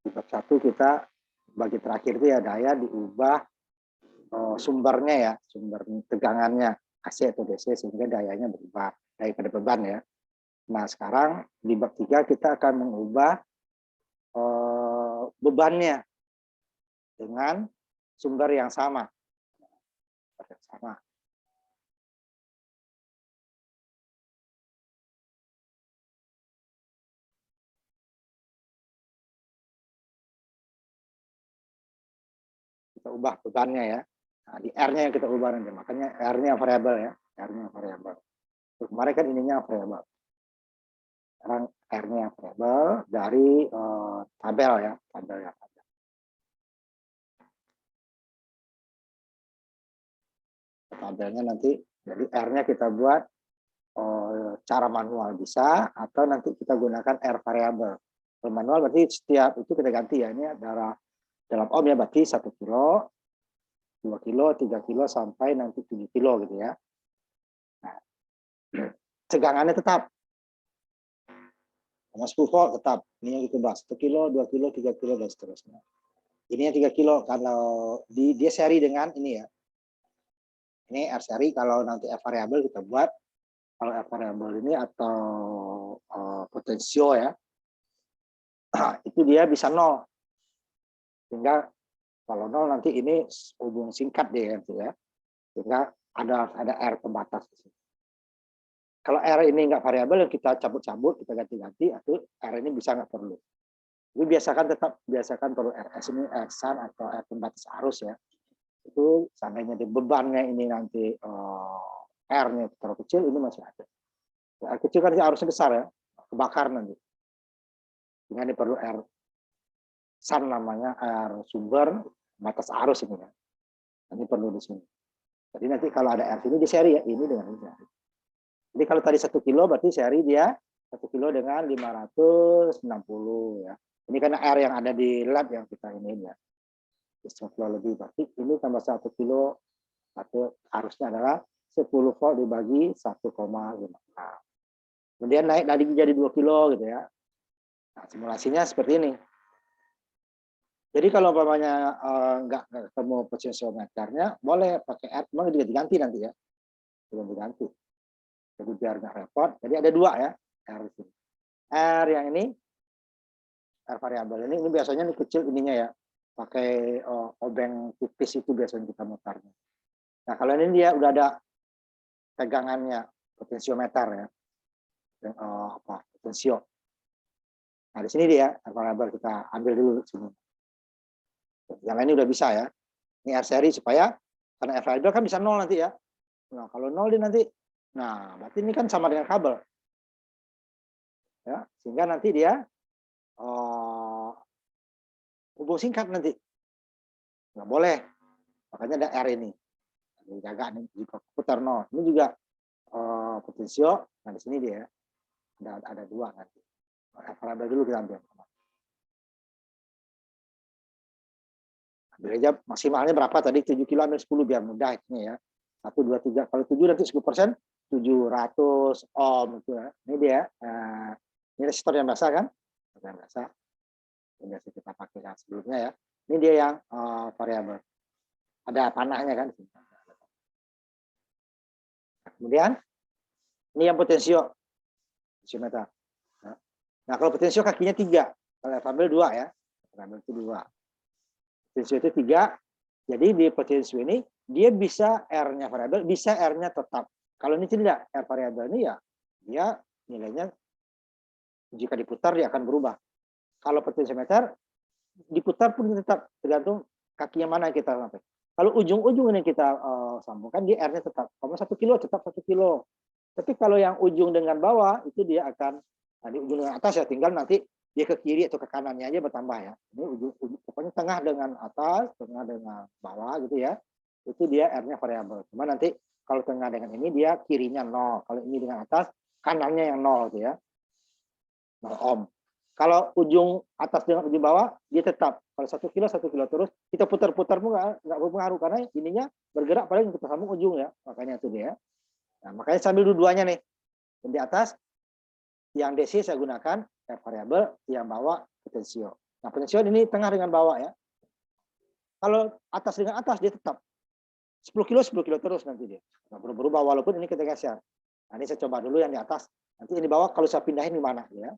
Di bab 1 kita bagi terakhir itu ya daya diubah sumbernya ya, sumber tegangannya AC atau DC sehingga dayanya berubah daripada beban ya. Nah, sekarang di bab 3 kita akan mengubah bebannya dengan sumber yang sama. Kita ubah bebannya ya. Nah, di R-nya yang kita ubah nanti. Makanya R-nya variabel ya. R-nya variabel. Kemarin kan ininya variabel. Sekarang R-nya variabel dari tabel ya. Tabel yang ada. Tabelnya nanti, jadi R-nya kita buat cara manual bisa, atau nanti kita gunakan R variabel. Kalau manual berarti setiap itu kita ganti ya. Ini dalam ohm ya, berarti 1 kilo, 2 kilo, 3 kilo, sampai nanti 7 kilo gitu ya. Nah, tegangannya tetap. 10 volt tetap. Ini yang kita bahas. 1 kilo, 2 kilo, 3 kilo, dan seterusnya. Ini yang 3 kilo. Kalau dia seri dengan ini ya. Ini R seri, kalau nanti R variabel kita buat. Kalau R variabel ini atau potensio ya. Itu dia bisa 0. Sehingga kalau 0 nanti ini hubung singkat dia gitu ya. Sehingga ada R pembatas di sini. Kalau R ini enggak variabel, yang kita cabut-cabut, kita ganti-ganti, atau R ini bisa nggak perlu. Jadi biasakan perlu RS ini R-san atau R pembatas arus ya. Itu seandainya di bebannya ini nanti R-nya terlalu kecil, ini masih ada. R kecil kan arusnya besar ya, kebakar nanti. Sehingga ini perlu R san namanya, R sumber batas arus ini ya. Ini perlu di sini. Jadi nanti kalau ada R ini di seri ya, ini dengan ini. Jadi kalau tadi 1 kilo berarti seri dia 1 kilo dengan 560 ya. Ini karena R yang ada di lab yang kita ini ya. 1 kilo lebih, berarti ini tambah 1 kilo, atau harusnya adalah 10 volt dibagi 1,5. Kemudian naik dari jadi 2 kilo gitu ya. Nah, simulasinya seperti ini. Jadi kalau umpamanya nggak ketemu potensiometernya, boleh pakai R, memang diganti nanti ya. Belum diganti. Jadi biar nggak repot. Jadi ada 2 ya. R yang ini, R variabel ini biasanya ini kecil ininya ya. Pakai obeng tipis itu biasanya kita mutarnya. Nah, kalau ini dia udah ada pegangannya, potensiometer ya. Potensio. Nah, di sini dia R variabel, kita ambil dulu sini. Yang lain udah bisa ya. Ini R seri supaya, karena R variabel kan bisa 0 nanti ya. Nah, kalau 0 dia nanti, nah berarti ini kan sama dengan kabel. Ya, sehingga nanti dia hubung singkat nanti. Nggak boleh. Makanya ada R ini. Dijaga nih, jika putar 0. Ini juga potensio. Nah, di sini dia ada 2 nanti. R variabel dulu kita ambil. Ambil aja maksimalnya berapa tadi, 7 kilo ambil 10 biar mudah ini ya. 1, 2, 3. Kalau 7 nanti 10%, 700 ohm itu ya. Ini dia. Ini resistor yang biasa kan? Yang biasa. Yang biasa kita pakai yang sebelumnya ya. Ini dia yang variabel. Ada panahnya kan. Kemudian ini yang potensio. Potensiometer. Nah, kalau potensio kakinya 3. Kalau variabel 2 ya. Variabel itu 2. Potensio itu 3. Jadi di potensio ini dia bisa R-nya variabel, bisa R-nya tetap. Kalau ini tidak, R variabel ini ya dia nilainya jika diputar dia akan berubah. Kalau potensiometer diputar pun tetap, tergantung kakinya mana kita sampai. Kalau ujung-ujung ini kita sambungkan, dia R-nya tetap. Kalau 1 kilo tetap 1 kilo. Tapi kalau yang ujung dengan bawah itu dia akan, di ujung dengan atas ya, tinggal nanti dia ke kiri atau ke kanannya aja bertambah ya. Ini ujung, pokoknya tengah dengan atas, tengah dengan bawah gitu ya. Itu dia R-nya variabel. Cuma nanti kalau tengah dengan ini dia kirinya 0. Kalau ini dengan atas, kanannya yang 0 gitu ya. 0 ohm. Kalau ujung atas dengan ujung bawah, dia tetap. Kalau 1 kilo terus, kita putar-putar pun nggak berpengaruh, karena ininya bergerak paling kita sambung ujung ya. Makanya itu dia. Nah, makanya sambil dua-duanya nih. Yang di atas, yang DC saya gunakan R variabel, yang bawah potensio. Nah, potensial ini tengah dengan bawah ya. Kalau atas dengan atas dia tetap 10 kilo terus nanti dia. Nah, berubah walaupun ini kita geser. Nah, ini saya coba dulu yang di atas. Nanti ini di bawah kalau saya pindahin di mana ya.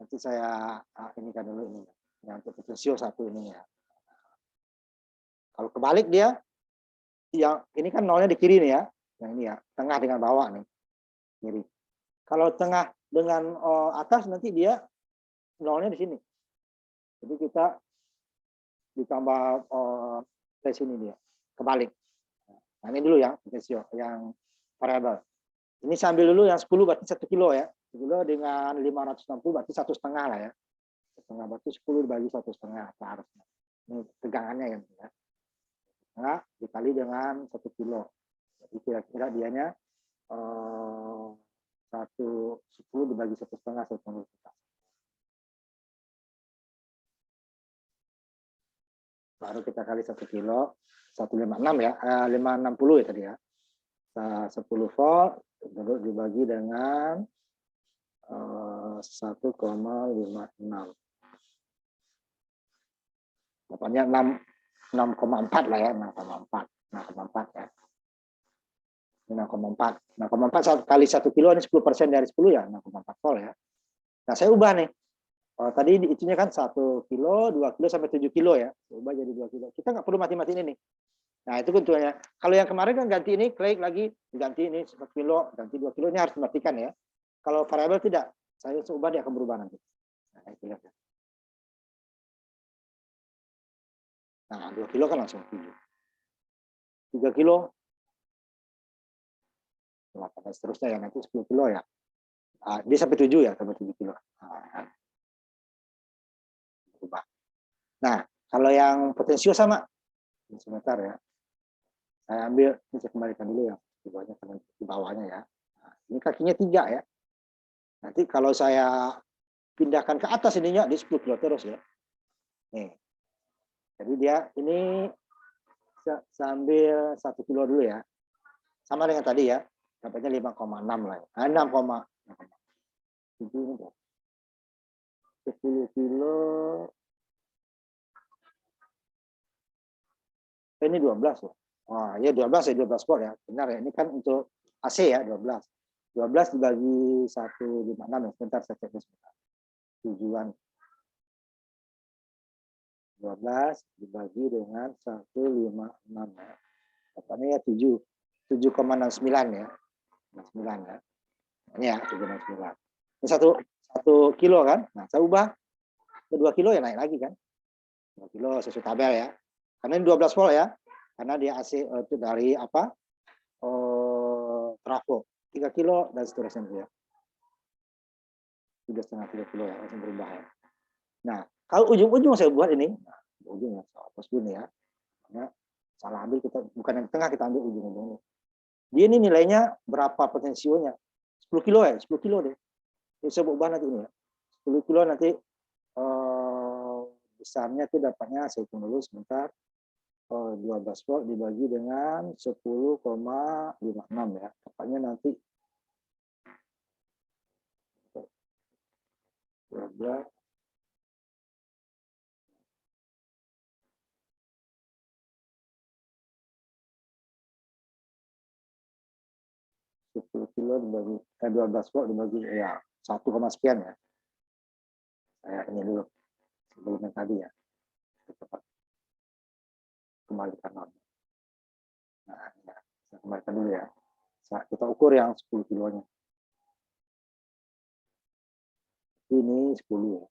Nanti saya ini kan dulu ini. Yang potensio satu ini ya. Kalau kebalik dia, yang ini kan nolnya di kiri nih ya. Yang ini ya, tengah dengan bawah nih. Kiri. Kalau tengah dengan atas nanti dia nolnya di sini. Jadi kita ditambah dari sini dia kebalik. Nah, ini dulu yang potensio, yang variabel. Ini sambil dulu yang 10 berarti 1 kilo ya. 1 kilo dengan 560 berarti 1,5 lah ya. 1,5 berarti 10 dibagi 1,5 harusnya. Ini tegangannya ya. Nah, dikali dengan 1 kilo. Jadi kira-kira dianya 10 dibagi 1,5 1,5. Baru kita kali 1 kilo 156 ya, 560 ya tadi ya. 10 volt dibagi dengan 1,56. Pokoknya 6,4 lah ya, 6,4 ya. 6,4 kali 1 kilo ini 10% dari 10 ya, 6,4 volt ya. Nah, saya ubah nih. Tadi itunya kan 1 kilo, 2 kilo sampai 7 kilo ya. Saya ubah jadi 2 kilo. Kita nggak perlu mati-matiin ini. Nah, itu keuntungannya. Kalau yang kemarin kan ganti ini, klik lagi, diganti ini 1 kilo, ganti 2 kilo, ini harus dimatikan ya. Kalau variabel tidak, saya ubah dia akan berubah nanti. Nah, itu lihat ya. Nah, 2 kilo kan langsung 7. 3 kilo, dan seterusnya ya, nanti 10 kilo ya. Dia sampai 7 ya, sampai 7 kilo. Berubah. Nah, kalau yang potensio sama, sebentar ya. Saya ambil, ini saya kembalikan dulu ya, di bawahnya ya. Nah, ini kakinya 3 ya. Nanti kalau saya pindahkan ke atas ininya, di 10 kilo terus ya. Nih. Jadi dia ini sambil 1 kilo dulu ya. Sama dengan tadi ya. Dapatnya 5,6 lah ya. 6,7 10 kilo. Ini 12 loh. Wah, ya 12 ya, 12 volt ya. Benar ya. Ini kan untuk AC ya, 12. 12 dibagi 156 ya. Sebentar saya cek sebentar. Tujuan 12 dibagi dengan 156 ya. Dapatnya ya 7,69 ya. 69 ya. Ini ya 7,69. Ini 1 kilo kan. Nah, saya ubah ke 2 kilo ya naik lagi kan. 2 kilo sesuai tabel ya. Karena ini 12 volt ya. Karena dia AC itu dari apa? Trafo. 3 kilo dan seterusnya ya. 3,5 kilo ya, langsung berubah ya. Nah, kalau ujung-ujung saya buat ini, nah, ujungnya hapus dulu ya. Karena salah ambil kita, bukan yang tengah kita ambil ujung-ujungnya. Dia ini nilainya berapa potensionya? 10 kilo ya, 10 kilo deh. Ini saya ubah nanti ini ya. 10 kilo nanti besarnya itu dapatnya, saya hitung dulu sebentar. 12 volt dibagi dengan 10,56 ya. Dapatnya nanti 12 10 kilo dibagi 12 volt dibagi ya 1, sekian ya. Saya ini dulu sebelum yang tadi ya. Cepat kembalikan nol. Nah, ya. Saya kembalikan dulu ya. Kita ukur yang 10 kilonya. Ini 10 ya.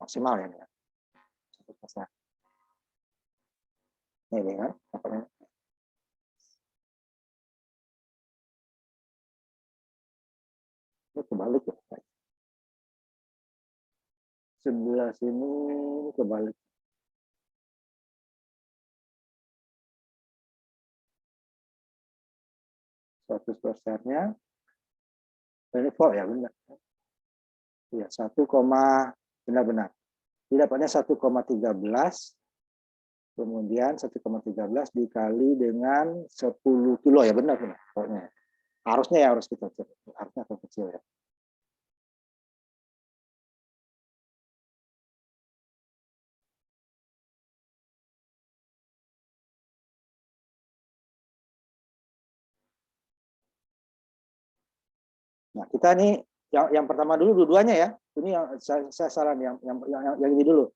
Maksimal ya. Ini kan. Ini kebalik ya. Sebelah sini kebalik. %nya ini volt ya benar. Ya 1, benar-benar. Ini dapatnya 1,13 kemudian 1,13 dikali dengan 10 kilo ya benar. Pokoknya harusnya ya harus kita cek, harusnya kecil ya. Nah, kita nih yang pertama dulu dua-duanya ya. Ini yang saya saran yang ini dulu.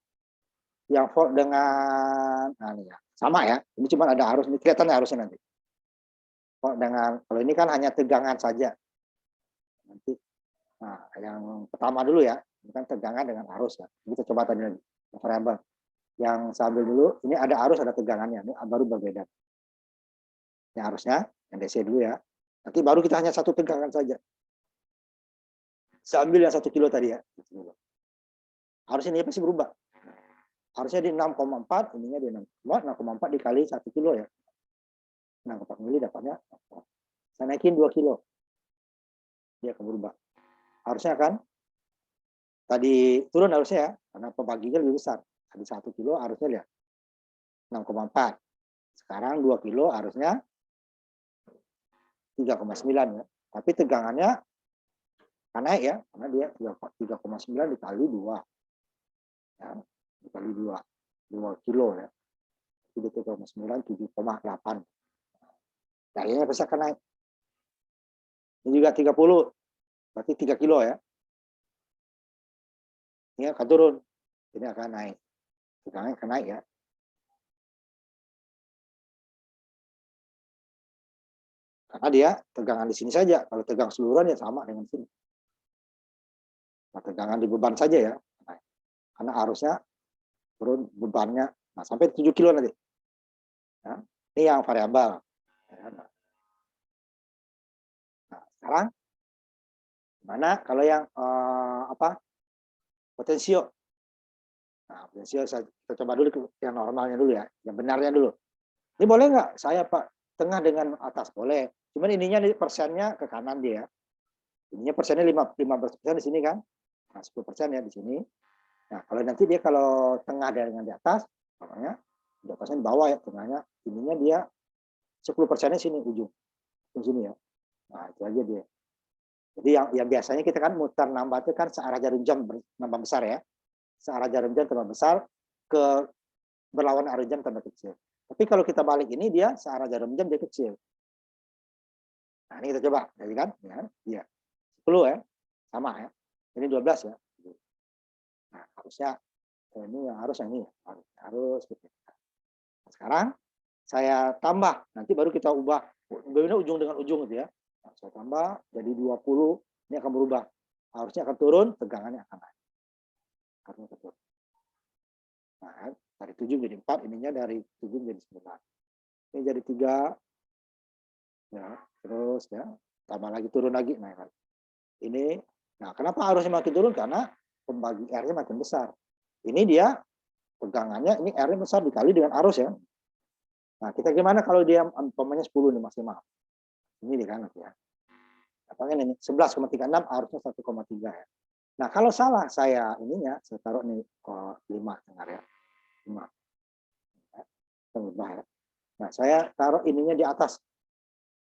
Yang volt dengan nah ini ya. Sama ya. Ini cuma ada arus, ini kelihatan arusnya nanti. Volt dengan kalau ini kan hanya tegangan saja. Nanti nah, yang pertama dulu ya. Ini kan tegangan dengan arus ya. Kita coba tadi lagi. Variabel. Yang saya ambil dulu, ini ada arus, ada tegangannya. Ini baru berbeda. Ini arusnya, yang DC dulu ya. Nanti baru kita hanya satu tegangan saja. Saya ambil yang 1 kilo tadi ya. Harus ini pasti berubah. Harusnya di 6,4, ininya di 6,4 dikali 1 kilo ya. 6,4 mili dapatnya. Saya naikin 2 kilo. Dia akan berubah. Harusnya kan, tadi turun harusnya ya, karena pembaginya lebih besar. Tadi 1 kilo harusnya lihat 6,4. Sekarang 2 kilo harusnya 3,9 ya. Tapi tegangannya kan naik ya, karena dia 3,9 dikali 2. Ya, dikali 2 kilo ya. 3,9, 7,8. Nah, ini pasti akan naik. Ini juga 30, berarti 3 kilo ya. Ini akan turun, ini akan naik. Tegangannya akan naik ya. Karena dia tegangan di sini saja. Kalau tegang seluruhan ya sama dengan sini. Nah, tegangan di beban saja ya. Karena harusnya turun bebannya. Nah, sampai 7 kilo nanti. Nah, ini yang variabel. Nah, sekarang mana kalau yang potensio. Nah, potensio kita coba dulu yang normalnya dulu ya, yang benarnya dulu. Ini boleh nggak saya Pak tengah dengan atas? Boleh. Cuman ininya persennya ke kanan dia. Ininya persennya 15% di sini kan. Nah, 10% ya di sini. Nah, kalau nanti dia kalau tengah dengan di atas, makanya di atasnya di bawah ya, tengahnya ininya dia 10%-nya sini ujung sini ya. Nah, itu aja dia. Jadi yang biasanya kita kan muter nambah itu kan searah jarum jam nambah besar ya. Searah jarum jam tambah besar ke berlawan arah jam tambah kecil. Tapi kalau kita balik ini dia searah jarum jam dia kecil. Nah, ini kita coba, jadi kan? Ya, 10 ya. Sama ya. Ini 12 ya. Nah, harusnya ini yang harus yang ini ya. Harus gitu. Nah, sekarang saya tambah, nanti baru kita ubah ujung dengan ujung gitu ya. Nah, saya tambah jadi 20, ini akan berubah. Harusnya akan turun, tegangannya akan naik. Karena turun. Nah, dari 7 jadi 4, ininya dari 7 jadi 9. Ini jadi 3. Ya, terus ya, tambah lagi turun lagi naik lagi. Ini, nah kenapa harusnya makin turun? Karena pembagi R-nya makin besar. Ini dia pegangannya, ini R-nya besar dikali dengan arus ya. Nah, kita gimana kalau dia umpamanya 10 nih maksimal. Ini di kanan ya. Apanya ini 11,36 harusnya 1,3 ya. Nah, kalau salah saya ininya saya taruh nih 5 dengar ya. 5. Ya, nah, saya taruh ininya di atas.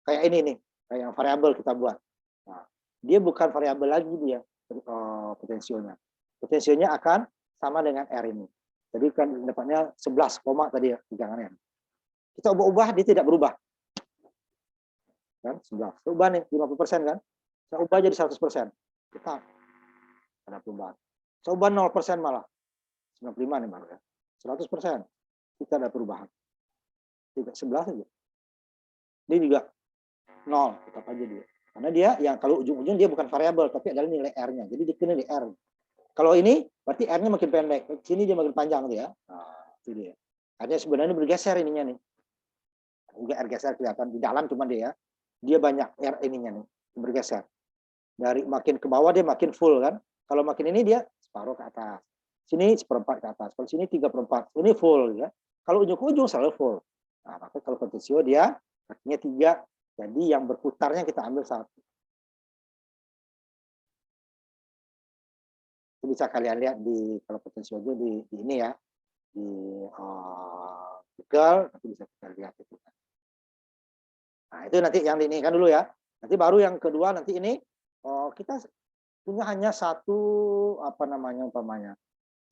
Kayak ini nih, kayak yang variabel kita buat. Nah, dia bukan variabel lagi dia potensionya. Potensionya akan sama dengan R ini. Jadi kan dapatnya 11, tadi ya tegangannya. Kita ubah-ubah dia tidak berubah. Kan 11. Kita ubah nih 50% kan. Saya ubah jadi 100%. Kita ada perubahan. Saya ubah 0% malah. 95 nih baru ya. 100%. Kita ada perubahan. Tidak 11 aja. Dia juga 0, tetap aja dia. Karena dia yang kalau ujung-ujung dia bukan variabel tapi adalah nilai R-nya. Jadi dikenal di R. Kalau ini berarti R-nya makin pendek. Sini dia makin panjang dia. Nah, itu dia. Artinya sebenarnya bergeser ininya nih. Juga R geser kelihatan di dalam cuma dia. Dia banyak R ininya nih bergeser. Dari makin ke bawah dia makin full kan. Kalau makin ini dia separuh ke atas. Sini seperempat ke atas. Kalau sini 3/4. Ini full ya. Kalau ujung ke ujung selalu full. Nah, maka kalau potensio dia artinya 3. Jadi yang berputarnya kita ambil 1. Bisa kalian lihat di kalau potensio di ini ya. Di Google nanti bisa kita lihat itu. Nah, itu nanti yang ini kan dulu ya. Nanti baru yang kedua nanti ini kita punya hanya satu apa namanya umpamanya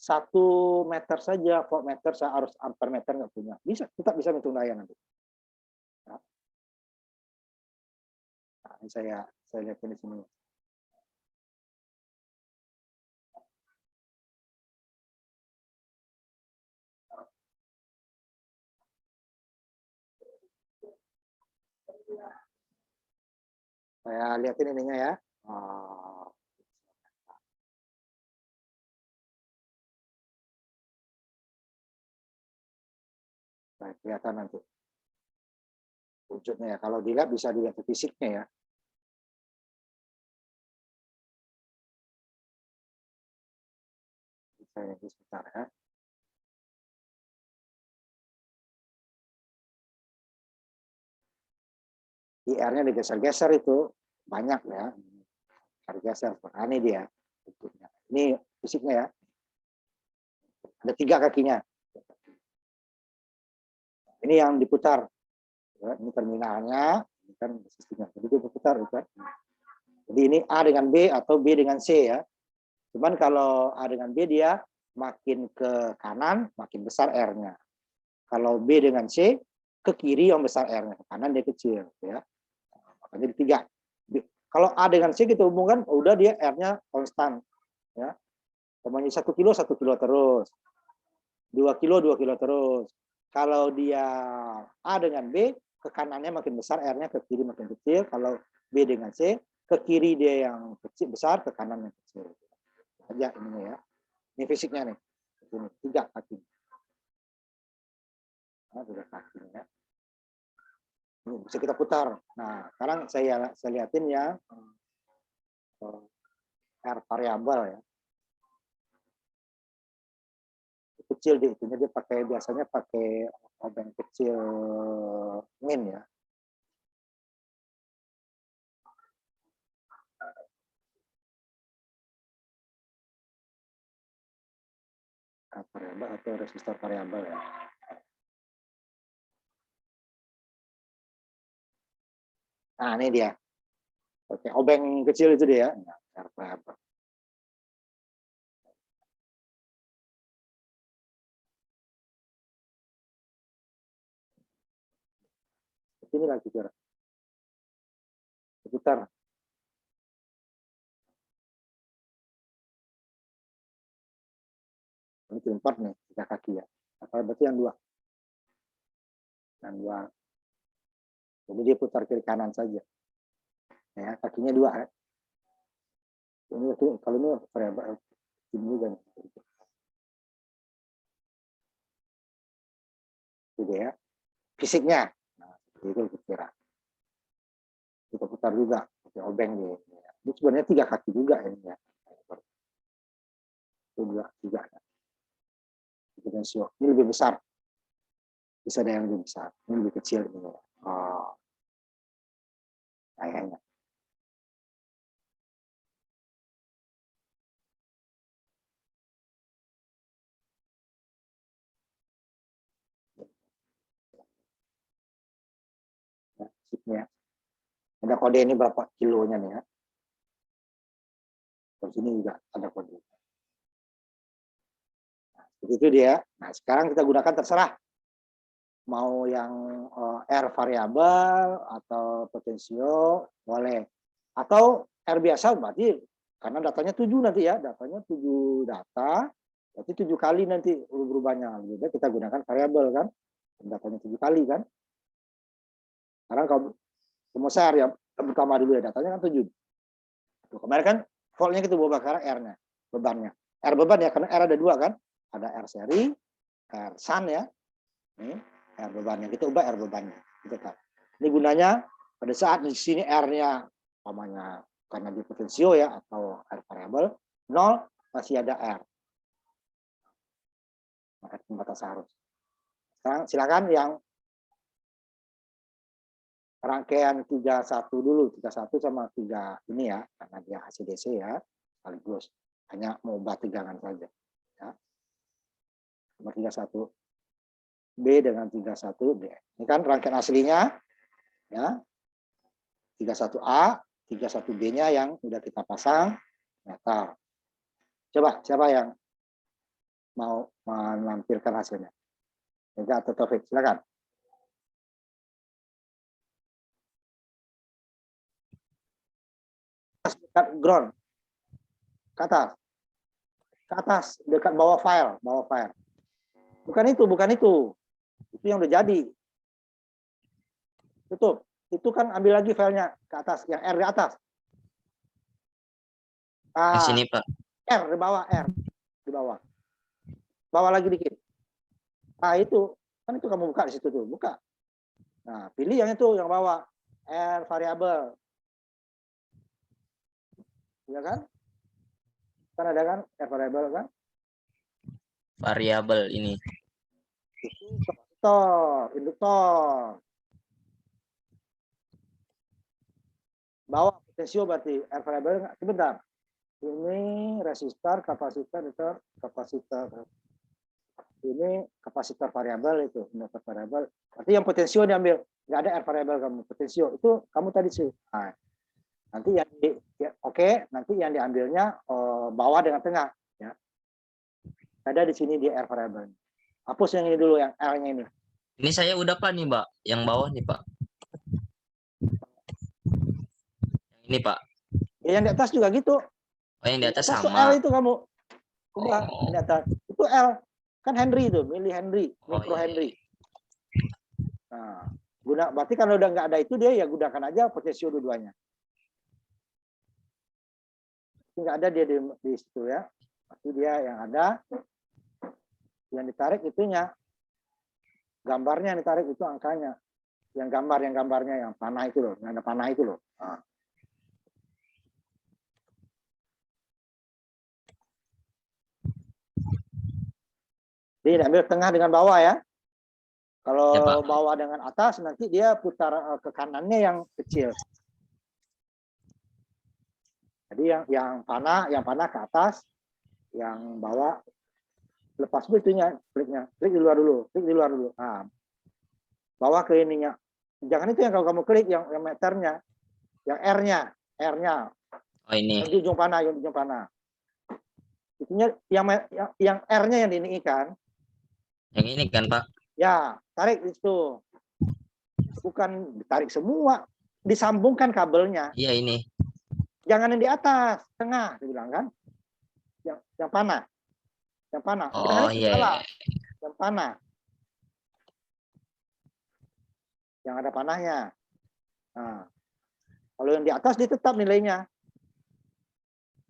1 meter saja, voltmeter saya harus ampere meter nggak punya. Bisa tetap bisa menghitung daya nanti. Nah, ini saya lihat di sini. Saya lihatin ininya ya. Oh. Baik, kelihatan nanti wujudnya ya. Kalau dilihat bisa dilihat fisiknya ya. Saya sebentar ya. IR-nya digeser-geser itu banyak ya. Geser. Nah, ini dia bentuknya. Ini fisiknya ya. Ada 3 kakinya. Ini yang diputar. Ya, ini terminalnya, ini kan sistemnya. Jadi dia berputar, kan? Jadi ini A dengan B atau B dengan C ya. Cuman kalau A dengan B dia makin ke kanan, makin besar R-nya. Kalau B dengan C, ke kiri yang besar R-nya, ke kanan dia kecil. Ya. Makanya di 3. Kalau A dengan C kita hubungkan, udah dia R-nya konstan. Ya. Pokoknya 1 kilo terus. 2 kilo terus. Kalau dia A dengan B, ke kanannya makin besar, R-nya ke kiri makin kecil. Kalau B dengan C, ke kiri dia yang kecil besar, ke kanan yang kecil. Aja ini ya. Ini fisiknya nih. Ini 3 kaki. Nah, 3 kakinya ya. Ini bisa kita putar. Nah, sekarang saya lihatin ya R variabel ya. Kecil di itunya dia biasanya pakai obeng kecil min ya. Variabel atau resistor variabel ya. Nah, ini dia. Oke, obeng kecil itu dia. Nah, variabel. Ini lagi kira. Putar. Ini 4 nih, 3 kaki ya. Apa berarti yang 2? Yang 2. Jadi dia putar kiri kanan saja. Ya, kakinya 2 ya. Ini kalau ini variabel ini juga nih. Gitu ya. Fisiknya. Nah, itu kira. Kita putar juga. Obeng nih. Ini sebenarnya 3 kaki juga ini ya. Itu juga. Ini lebih besar. Bisa ada yang lebih besar. Ini lebih kecil. Ini. Oh. Kayaknya. Ya, ada kode ini berapa kilonya nih ya. Terus ini juga ada kode. Nah, itu dia. Nah, sekarang kita gunakan terserah. Mau yang R variabel atau potensio, boleh. Atau R biasa, berarti karena datanya 7 nanti ya. Datanya 7 data, berarti 7 kali nanti berubahnya. Jadi kita gunakan variabel kan. Datanya 7 kali kan. Sekarang kalau semua share ya, pertama dulu ya, datanya kan 7. Kemarin kan voltnya kita ubah karena R-nya, bebannya. R beban ya, karena R ada 2 kan. Ada R seri, R sun ya. Ini R bebannya, kita ubah R bebannya. Gitu kan. Ini gunanya pada saat di sini R-nya namanya karena di potensio ya atau R variabel 0 masih ada R. Maka pembatas arus. Sekarang silakan yang rangkaian 31 dulu, 31 sama 3 ini ya, karena dia ACDC ya, sekaligus. Hanya mau obat tegangan saja. Ya. Nomor 31 B dengan 31 B. Ini kan rangkaian aslinya ya. 31A, 31B-nya yang sudah kita pasang metal. Coba siapa yang mau menampilkan hasilnya? Mega atau Taufik, silakan. Dekat ground. Ke atas. Ke atas, dekat bawah file, Bukan itu. Itu yang udah jadi. Tutup. Itu kan ambil lagi filenya ke atas, yang R di atas. Yang sini, Pak. R di bawah, R di bawah. Bawah lagi dikit. Nah, itu kan itu kamu buka di situ tuh, buka. Nah, pilih yang itu, yang bawah. R variabel. Ya kan? Kan ada kan R variabel kan? Variabel ini. Itu kapasitor, induktor. Bawah potensio berarti R variabel. Sebentar. Ini resistor, kapasitor, kapasitor. Ini kapasitor variabel itu, induktor variabel. Berarti yang potensio diambil, nggak ada R variabel kamu. Potensio itu kamu tadi sih. Nah, nanti yang nanti yang diambilnya bawah dengan tengah, ya. Ada di sini di R variabel. Hapus yang ini dulu, yang R-nya ini. Ini saya udah, Pak, nih, Pak. Yang bawah nih, Pak. Yang ini, Pak. Ya, yang di atas juga gitu. Oh, yang di atas Tuh sama. L itu kamu. Udah, Oh. di atas. Itu L. Kan Henry itu, milih Henry, Oh, mikro iya. Henry. Nah, berarti kalau udah nggak ada itu dia ya gunakan aja potensio dua-duanya. Nggak ada dia di situ ya. Tapi dia yang ada, yang ditarik itunya, gambarnya yang ditarik itu angkanya. Yang gambarnya yang panah itu loh, yang ada panah itu loh. Nah. Jadi ambil tengah dengan bawah ya. Kalau Ya, Pak. bawah dengan atas nanti dia putar ke kanannya yang kecil. Jadi yang panah ke atas, yang bawah lepas dulu itunya, kliknya. Klik di luar dulu, klik di luar dulu. Nah, bawah ke ininya. Jangan itu yang kalau kamu klik yang meternya, yang R-nya. Oh, ini. Yang di ujung panah, Itunya yang R-nya yang diinikan. Yang ini kan, Pak? Ya, tarik itu. Bukan ditarik semua, disambungkan kabelnya. Iya, ini. Jangan yang di atas, tengah, dibilang kan. Yang panah. Oh, Jangan iya. salah. Yang panah. Yang ada panahnya. Nah, kalau yang di atas dia tetap nilainya.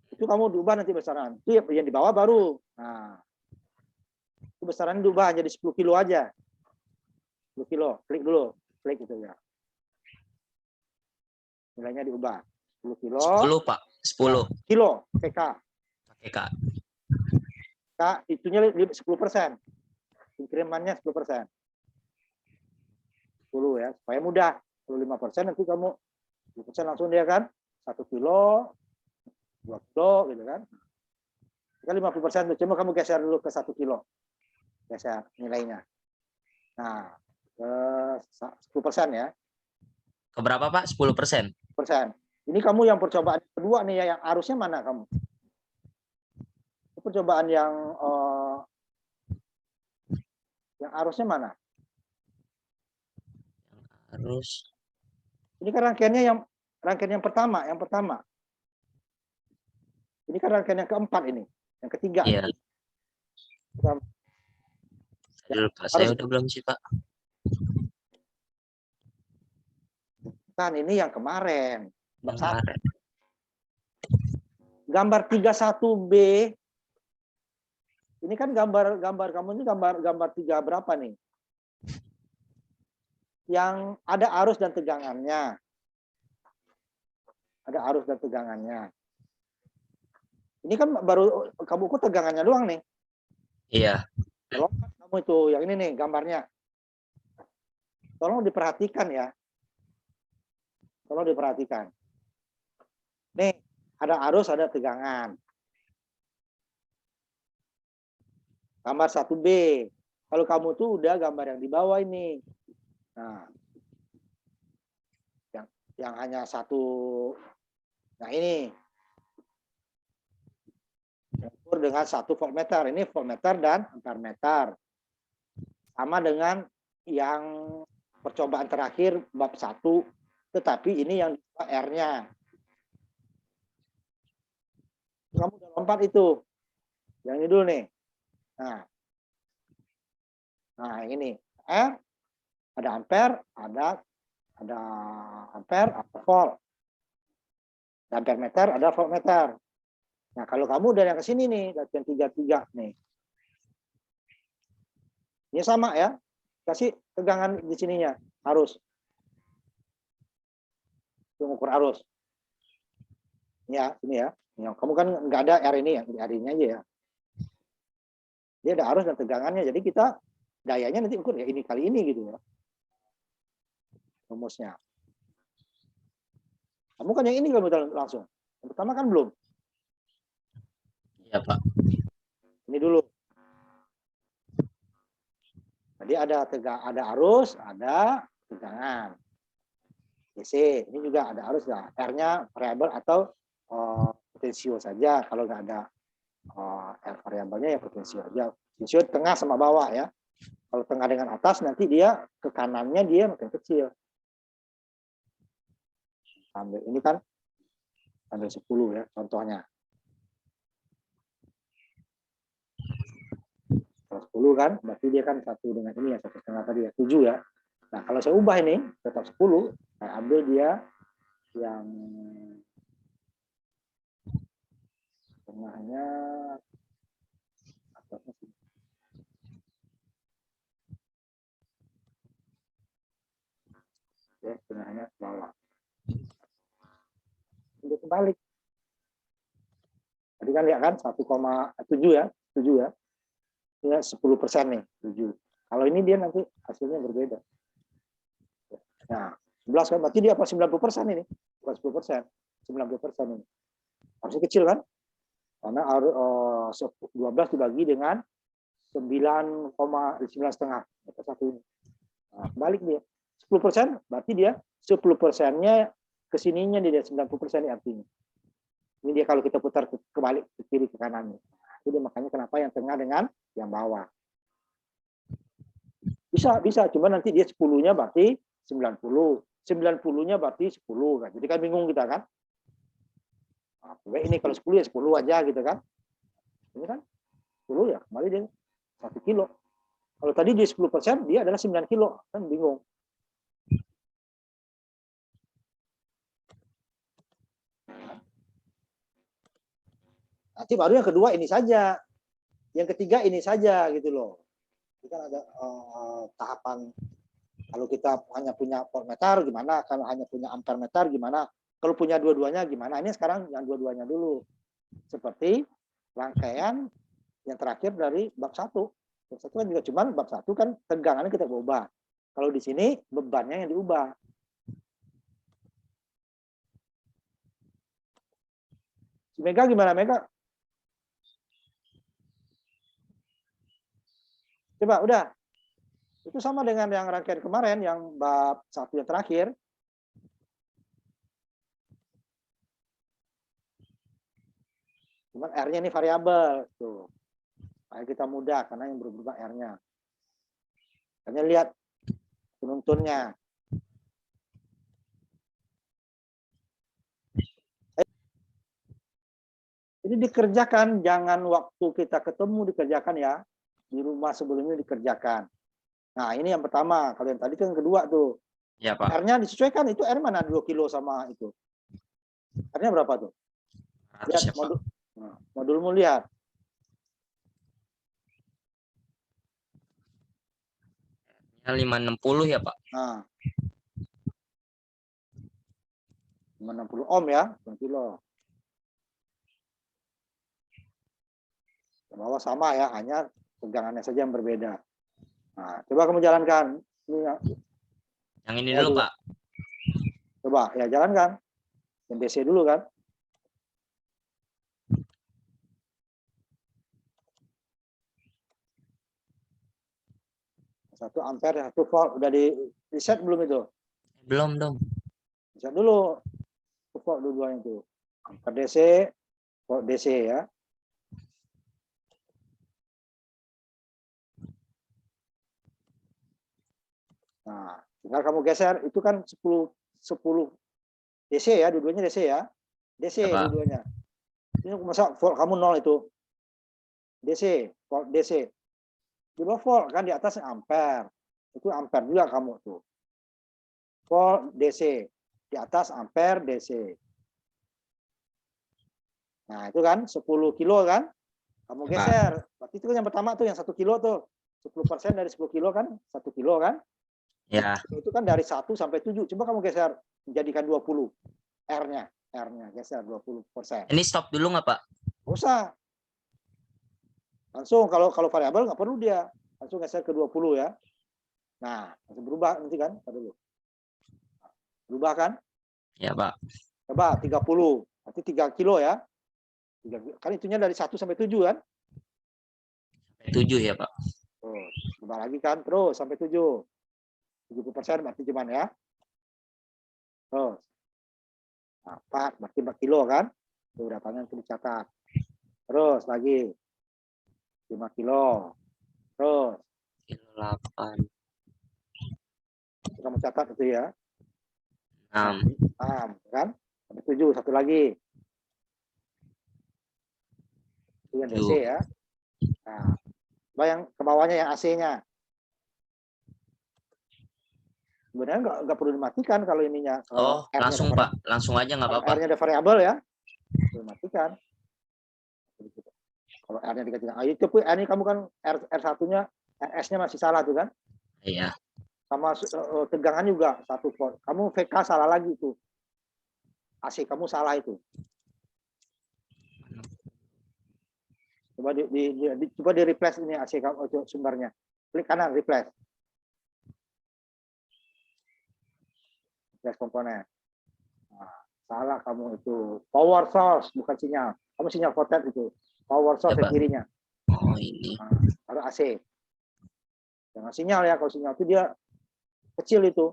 Itu kamu diubah nanti besaran. Itu yang di bawah baru. Nah, itu besarannya diubah jadi 10 kilo aja. 10 kilo. Klik dulu. Klik itu ya. Nilainya diubah. 10 kilo. 10, Pak. 10. Ya, kilo. PK. Pakai, Kak. K itunya 10%. Inkremennya 10%. 10 ya. Supaya mudah. Kalau 5% nanti kamu 10% langsung dia kan. 1 kilo. 2 kilo gitu kan. Kan 50%. Cuma kamu geser dulu ke 1 kilo. Geser nilainya. Nah, ke 10% ya. Ke berapa, Pak? 10%. Ini kamu yang percobaan kedua nih ya, yang arusnya mana kamu? Percobaan yang arusnya mana? Arus. Ini kan rangkaian yang pertama, Ini kan rangkaian yang keempat ini, yang ketiga. Iya. Dulu, Pak. Saya udah belum sih, Pak. Kan ini yang kemarin. Kemarin. Gambar 31B. Ini kan gambar kamu ini gambar 3 berapa nih? Yang ada arus dan tegangannya. Ada arus dan tegangannya. Ini kan baru kamu ukur tegangannya doang nih. Iya. Kalau kamu itu yang ini nih gambarnya. Tolong diperhatikan ya. Tolong diperhatikan. Nih, ada arus, ada tegangan. Gambar 1B. Kalau kamu tuh udah gambar yang di bawah ini. Nah, yang hanya satu. Nah ini. Ukur dengan 1 voltmeter. Ini voltmeter dan ampermeter. Sama dengan yang percobaan terakhir bab 1. Tetapi ini yang R-nya. Kamu udah lompat itu. Yang ini dulu nih. Nah ini R, ada ampere, ada ada ampere, ada volt. Ada ampere meter, ada voltmeter. Nah, kalau kamu udah yang ke sini nih, latihan 33 nih. Ini sama ya. Kasih tegangan di sininya, arus. Mengukur arus. Ya, ini ya. Kamu kan nggak ada R ini ya, R ini aja ya. Dia ada arus dan tegangannya, jadi kita dayanya nanti ukur ya ini kali ini gitu ya. Rumusnya. Kamu kan yang ini kamu langsung. Yang pertama kan belum. Iya, Pak. Ini dulu. Jadi ada arus, ada tegangan. DC, ini juga ada arus ya. R-nya variabel atau potensio saja. Kalau nggak ada R variabelnya ya potensio aja. Potensio tengah sama bawah ya. Kalau tengah dengan atas nanti dia ke kanannya dia makin kecil. Ambil ini kan ambil 10 ya contohnya. Kalau 10 kan berarti dia kan satu dengan ini ya, 1,5 tadi ya, 7 ya. Nah, kalau saya ubah ini tetap 10, saya ambil dia yang tengahnya atasnya sih. Ya, tengahnya ke bawah. Ini kebalik. Tadi kan lihat kan 1,7 ya, 7 ya. Ini 10% nih, 7. Kalau ini dia nanti hasilnya berbeda. Nah, 11 kan berarti dia apa 90% ini? Bukan 10%, 90% ini. Harusnya kecil kan? Karena 12 dibagi dengan 9,9,5 satu ini. Nah, balik dia. 10% berarti dia 10%-nya kesininya dia 90% artinya. Ini dia kalau kita putar kebalik ke kiri ke kanan. Jadi makanya kenapa yang tengah dengan yang bawah. Bisa, cuma nanti dia 10-nya berarti 90. 90-nya berarti 10 kan. Jadi kan bingung kita kan. Nah, ini kalau 10 ya 10 aja gitu kan. Ini kan 10 ya kembali dia 1 kilo. Kalau tadi dia 10%, dia adalah 9 kilo. Kan bingung. Nanti baru yang kedua ini saja. Yang ketiga ini saja gitu loh. Ini kan ada tahapan. Kalau kita hanya punya voltmeter gimana? Kalau hanya punya ampere meter gimana? Kalau punya dua-duanya gimana? Ini sekarang yang dua-duanya dulu. Seperti rangkaian yang terakhir dari bab 1. Bab 1 kan juga cuman bab 1 kan tegangannya kita ubah. Kalau di sini bebannya yang diubah. Si Mega gimana Mega? Coba udah. Itu sama dengan yang rangkaian kemarin yang bab 1 yang terakhir. Cuman R-nya ini variabel tuh. Supaya kita mudah karena yang berubah R-nya. Hanya lihat penuntunnya. Jadi dikerjakan, jangan waktu kita ketemu dikerjakan ya. Di rumah sebelumnya dikerjakan. Nah, ini yang pertama. Kalau yang tadi kan yang kedua tuh. Iya, Pak. R-nya disesuaikan. Itu R mana 2 kilo sama itu. R-nya berapa tuh? 100 Lihat ya, Pak. modul. Nah, modulmu lihat. R-nya 560 ya, Pak. Nah. 560 ohm ya, 1 kilo. Ke bawah sama ya, hanya tegangannya saja yang berbeda. Nah, coba kamu jalankan. Ini Yang ini dulu, Pak. Coba ya jalankan. Yang DC dulu kan. 1 ampere, 1 volt. Udah di set belum itu? Belum dong. Set dulu. 1 volt dua-duanya itu. Ampere DC, volt DC ya. Nah, tinggal kamu geser, itu kan 10 DC ya, dua-duanya DC ya. DC Ya, Pak. dua-duanya. Ini masa volt kamu 0 itu. DC, volt DC. Di bawah volt kan di atasnya ampere. Itu ampere juga kamu tuh. volt DC. Di atas ampere DC. Nah, itu kan 10 kilo kan? Kamu geser. Berarti itu kan yang pertama tuh yang 1 kilo tuh. 10% dari 10 kilo kan 1 kilo kan? Ya. Itu kan dari 1 sampai 7. Coba kamu geser menjadikan 20. R-nya geser 20%. Ini stop dulu nggak, Pak? Nggak usah. Langsung kalau variabel nggak perlu dia. Langsung geser ke 20 ya. Nah, langsung berubah nanti kan. Dulu. Berubah kan? Ya, Pak. Coba 30. Berarti 3 kilo ya. Kan itunya dari 1 sampai 7 kan? 7 ya, Pak. Tuh, berubah lagi kan terus sampai 7. 70% berarti cuman ya. Terus. Nah, 4 berarti 4 kilo kan? Tuh datanya itu dicatat. Terus lagi 5 kilo. Terus Kilo 8. kamu catat itu ya. 6. 6 kan? Sampai 7 satu lagi. Itu yang DC ya. Nah, bayang ke bawahnya yang AC-nya. Sebenarnya nggak perlu dimatikan kalau ininya. Kalau Langsung Pak, langsung aja nggak apa-apa. R-nya ada variabel ya, dimatikan. Kalau R-nya dikatakan, itu pun ini kamu kan R1-nya, RS-nya masih salah tuh kan? Iya. Sama tegangan juga 1 volt. Kamu VK salah lagi tuh. AC kamu salah itu. Coba di replace ini AC kamu sumbernya. Klik kanan replace. Replace komponen. Nah, salah kamu itu. Power source bukan sinyal. Kamu sinyal voltage itu. Power source Ya, kirinya. Oh, ini. Nah, baru AC. Jangan sinyal ya. Kalau sinyal itu dia kecil itu.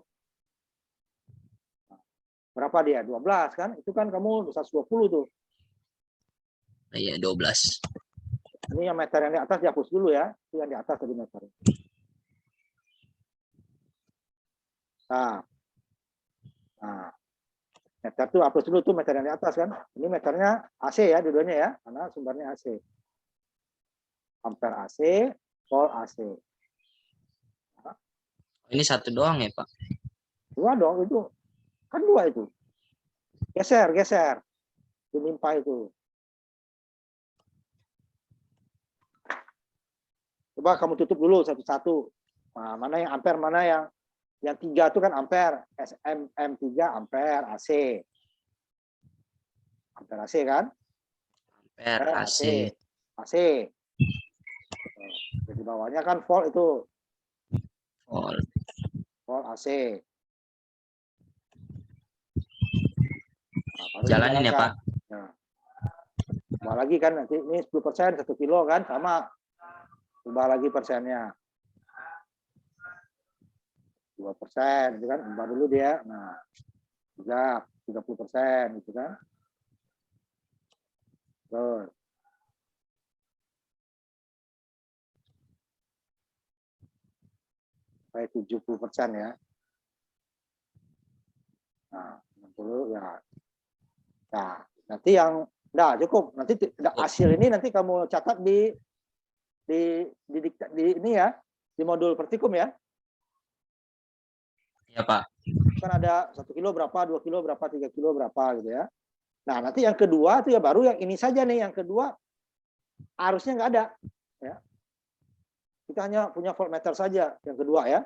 Berapa dia? 12 kan? Itu kan kamu 120 tuh. Iya, 12. Ini yang meter yang di atas dihapus dulu ya. Itu yang di atas tadi meter. Nah, meter tuh hapus dulu tuh meter yang di atas kan. Ini meternya AC ya dua-duanya ya. Karena sumbernya AC. Ampere AC, volt AC. Nah, Ini satu doang ya, Pak? dua dong itu. Kan dua itu. Geser. Dimimpa itu. Coba kamu tutup dulu satu-satu. Nah, mana yang ampere, mana yang 3 itu kan ampere. SMM3 ampere AC. Ampere AC kan? Ampere AC. AC. Di bawahnya kan volt itu. Volt AC. Nah, jalanin ya, Pak. Nah, lagi kan nanti ini 10% 1 kilo kan sama. Ubah lagi persennya. 2% itu kan, ubah dulu dia. Nah, 30% gitu kan. Terus. Sampai 70% ya. Nah, 60 ya. Nah, nanti yang cukup. Nanti hasil ini nanti kamu catat di ini ya, di modul Verticum ya. Iya, Pak. Kan ada 1 kilo berapa, 2 kilo berapa, 3 kilo berapa gitu ya. Nah, nanti yang kedua itu ya baru yang ini saja nih, yang kedua arusnya nggak ada ya. Kita hanya punya voltmeter saja yang kedua ya.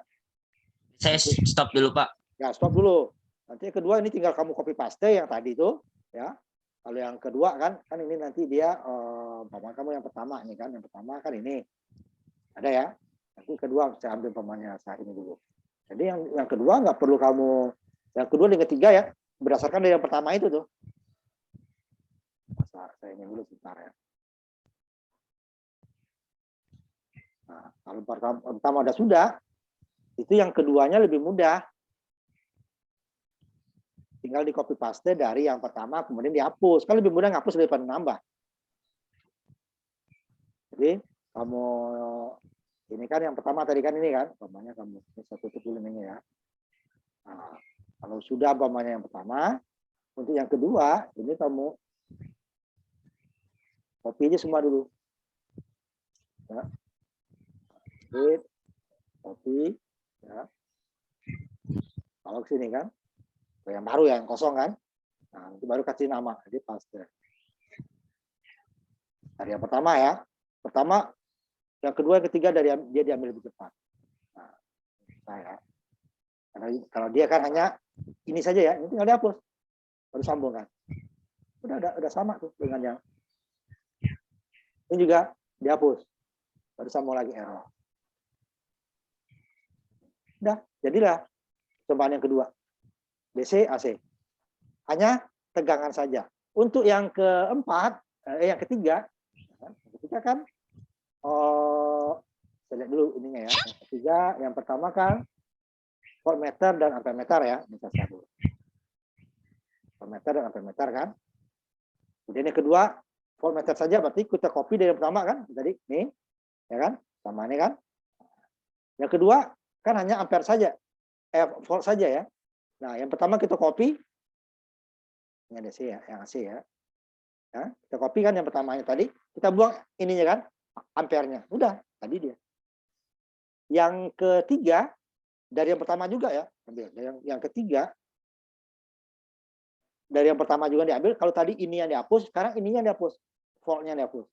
Saya stop dulu, Pak. Ya, stop dulu. Nanti yang kedua ini tinggal kamu copy paste yang tadi itu ya. Kalau yang kedua kan ini nanti dia kamu yang pertama nih kan, yang pertama kan ini ada ya. Nanti kedua saya ambil pamannya saat ini dulu. Jadi yang kedua nggak perlu kamu, yang kedua dan ketiga ya berdasarkan dari yang pertama itu tuh. Saya ini dulu sebentar ya. Nah, kalau pertama udah sudah, itu yang keduanya lebih mudah. Tinggal di copy paste dari yang pertama kemudian dihapus. Kan lebih mudah ngapus daripada nambah. Jadi kamu ini kan yang pertama tadi kan ini kan, umpamanya kamu bisa tutup dulu ini ya. Nah, kalau sudah umpamanya yang pertama, untuk yang kedua ini kamu copy aja semua dulu. Ya. Copy ya. Kalau ke sini kan, yang baru yang kosong kan, nah nanti baru kasih nama, jadi paste. Dari yang pertama ya, pertama, yang kedua, yang ketiga dari dia diambil lebih cepat. Nah, saya, karena kalau dia kan hanya ini saja ya, ini tinggal dihapus, baru sambung kan. Udah sama tuh dengan yang ini juga dihapus, baru sambung lagi error. Udah, jadilah cobaan yang kedua. DC, AC. Hanya tegangan saja. Untuk yang keempat, yang ketiga kan, saya lihat dulu ininya ya. Yang ketiga, yang pertama kan voltmeter dan ampermeter ya. Bisa satu. Voltmeter dan ampermeter kan. Kemudian yang kedua, voltmeter saja, berarti kita copy dari yang pertama kan. Tadi, nih, ya kan, sama ini kan. Yang kedua, kan hanya ampere saja, volt saja ya. Nah, yang pertama kita copy, ini DC ya, yang AC ya. Nah, kita copy kan yang pertamanya tadi, kita buang ininya kan, ampernya. Udah, tadi dia. Yang ketiga, dari yang pertama juga ya, ambil. Yang ketiga, dari yang pertama juga diambil, kalau tadi ini yang dihapus, sekarang ininya yang dihapus, voltnya yang dihapus.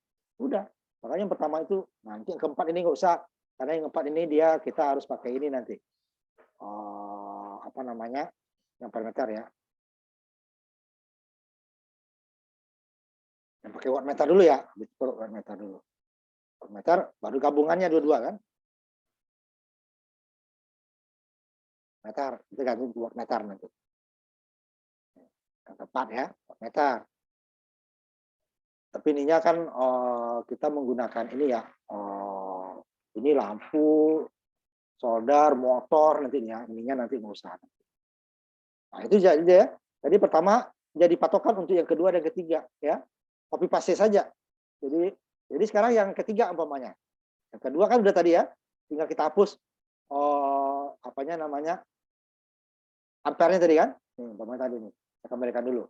Udah, makanya yang pertama itu, nanti yang keempat ini nggak usah, karena yang keempat ini dia kita harus pakai ini nanti. Apa namanya, yang parameter ya. Yang pakai wattmeter dulu ya, wattmeter dulu. Wattmeter baru gabungannya dua-dua kan. Meter, kita gabung wattmeter nanti. Yang tepat ya, wattmeter. Tapi ininya kan kita menggunakan ini ya, ini lampu, solder, motor nantinya, ininya nanti nggak usah. Nah itu jadi ya. Jadi pertama jadi patokan untuk yang kedua dan ketiga ya. Copy paste saja. Jadi sekarang yang ketiga umpamanya. Yang kedua kan udah tadi ya. Tinggal kita hapus apanya namanya? Ampernya tadi kan? Nih, umpamanya tadi nih. Kita kembalikan dulu.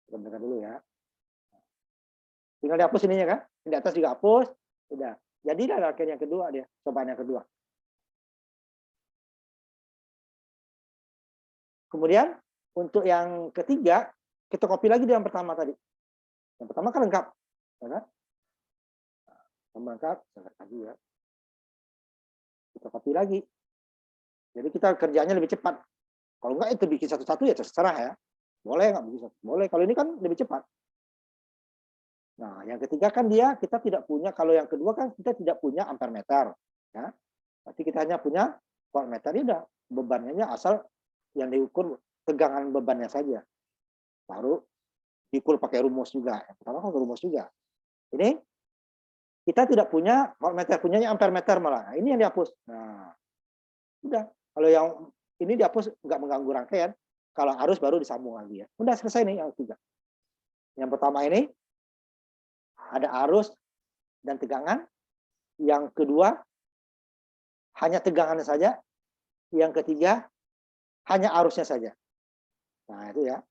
Kita kembalikan dulu ya. Tinggal dihapus ininya kan? Di atas juga hapus. Udah. Jadi dah akhirnya yang kedua dia, cobaan yang kedua. Kemudian untuk yang ketiga, kita copy lagi di yang pertama tadi. Yang pertama kan lengkap. Ya kan? Lengkap, lagi ya. Kita copy lagi. Jadi kita kerjanya lebih cepat. Kalau enggak itu bikin satu-satu ya terserah ya. Boleh nggak bikin satu? Boleh. Kalau ini kan lebih cepat. Nah, yang ketiga kan kita tidak punya, kalau yang kedua kan kita tidak punya ampermeter. Ya. Berarti kita hanya punya voltmeter. Ini udah bebannya asal yang diukur tegangan bebannya saja. Baru diukur pakai rumus juga. Yang pertama kan rumus juga. Ini kita tidak punya voltmeter, punyanya ampermeter malah. Nah, ini yang dihapus. Nah, udah. Kalau yang ini dihapus nggak mengganggu rangkaian. Kalau arus baru disambung lagi ya. Udah selesai nih yang ketiga. Yang pertama ini ada arus dan tegangan. Yang kedua hanya tegangannya saja. Yang ketiga hanya arusnya saja. Nah, itu ya.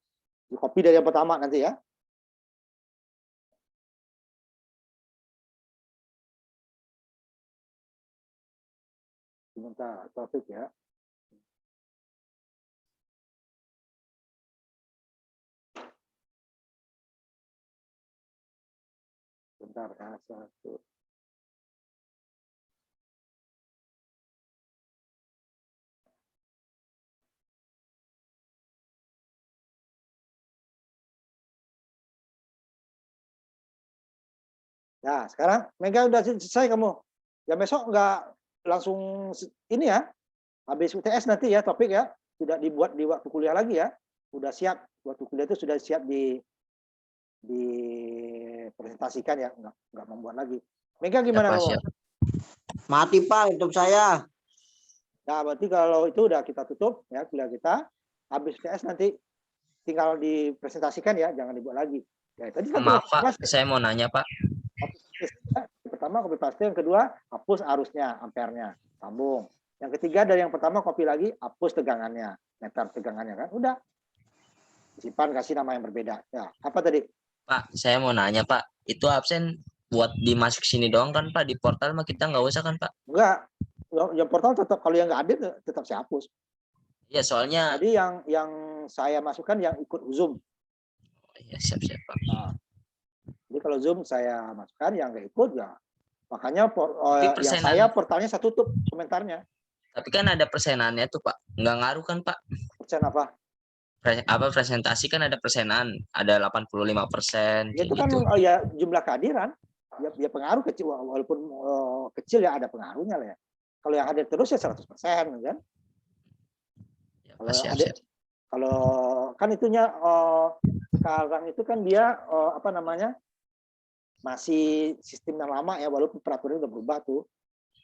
Di copy dari yang pertama nanti ya. Sebentar, topik ya. Sebentar ya, satu. Nah, sekarang Mega udah selesai kamu. Ya besok nggak langsung ini ya. Habis UTS nanti ya topik ya. Sudah dibuat di waktu kuliah lagi ya. Udah siap. Waktu kuliah itu sudah siap dipresentasikan ya. Nggak membuat lagi. Mega gimana Siap, Pak, kamu? siap. Mati Pak untuk saya. Nah, berarti kalau itu udah kita tutup ya kuliah kita. Habis UTS nanti tinggal dipresentasikan ya. Jangan dibuat lagi. Ya, tadi kan Maaf Pak, saya mau nanya Pak. Pertama copy paste, yang kedua hapus arusnya, ampernya, sambung. Yang ketiga dari yang pertama copy lagi, hapus tegangannya, meter tegangannya kan, udah. Simpan kasih nama yang berbeda. Ya, apa tadi? Pak, saya mau nanya Pak, itu absen buat dimasuk sini doang kan Pak, di portal mah kita nggak usah kan Pak? Enggak. Yang portal tetap kalau yang nggak ada tetap saya hapus. Ya soalnya Jadi yang saya masukkan yang ikut Zoom. ya siap-siap Pak. Nah, jadi kalau Zoom saya masukkan, yang nggak ikut ya. Makanya Tapi yang persenan, saya portalnya saya tutup komentarnya. tapi kan ada persenannya tuh Pak. Nggak ngaruh kan Pak? Persen apa? Presentasi kan ada persenan, ada 85% Ya kayak itu kan gitu. ya jumlah kehadiran. Ya pengaruh kecil, walaupun kecil ya ada pengaruhnya lah ya. Kalau yang hadir terus ya 100% kan. Ya, Kalau Pak, siap, ada, siap. kalau kan itunya sekarang itu kan dia apa namanya, masih sistem yang lama ya, walaupun peraturan udah berubah tuh.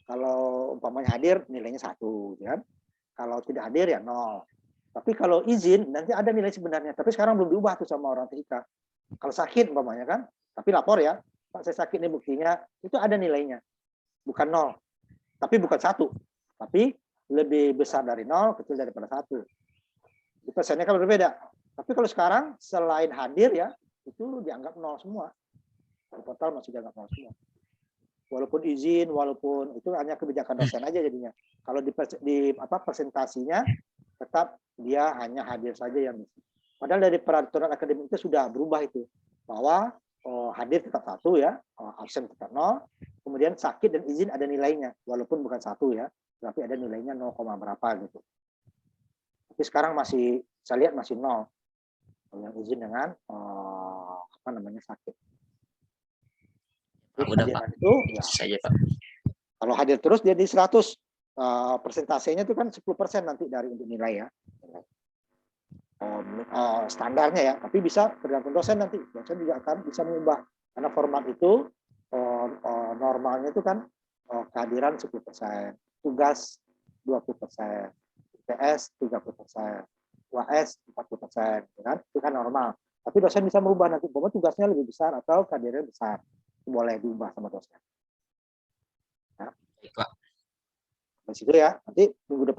Kalau umpamanya hadir nilainya 1, kan? Kalau tidak hadir ya 0. Tapi kalau izin nanti ada nilai sebenarnya. Tapi sekarang belum diubah tuh sama orang TIK. Kalau sakit umpamanya kan, tapi lapor ya, Pak saya sakit nih buktinya, itu ada nilainya. Bukan 0. Tapi bukan 1. Tapi lebih besar dari 0, kecil daripada 1. Itu persennya kan berbeda. Tapi kalau sekarang selain hadir ya, itu dianggap 0 semua. Di portal masih dianggap 0 semua. Walaupun izin, walaupun itu hanya kebijakan dosen aja jadinya. Kalau di presentasinya tetap dia hanya hadir saja yang bisa. Padahal dari peraturan akademik itu sudah berubah itu, bahwa hadir tetap 1 ya, absen tetap 0, kemudian sakit dan izin ada nilainya, walaupun bukan 1 ya, tapi ada nilainya 0, berapa gitu. Tapi sekarang masih saya lihat masih 0 yang izin dengan apa namanya sakit. Pak, udah Pak. Itu ya, Saja Pak. kalau hadir terus dia di 100, persentasenya itu kan 10% nanti dari untuk nilai ya. Standarnya ya, tapi bisa tergantung dosen nanti. Dosen juga akan bisa mengubah karena format itu normalnya itu kan kehadiran 10%, tugas 20%, IPS 30%, UAS 40%, kan? Itu kan normal. Tapi dosen bisa merubah nanti, bahwa tugasnya lebih besar atau kehadirannya besar, boleh diubah sama dosen. Baik Pak. Di situ ya, nanti minggu depan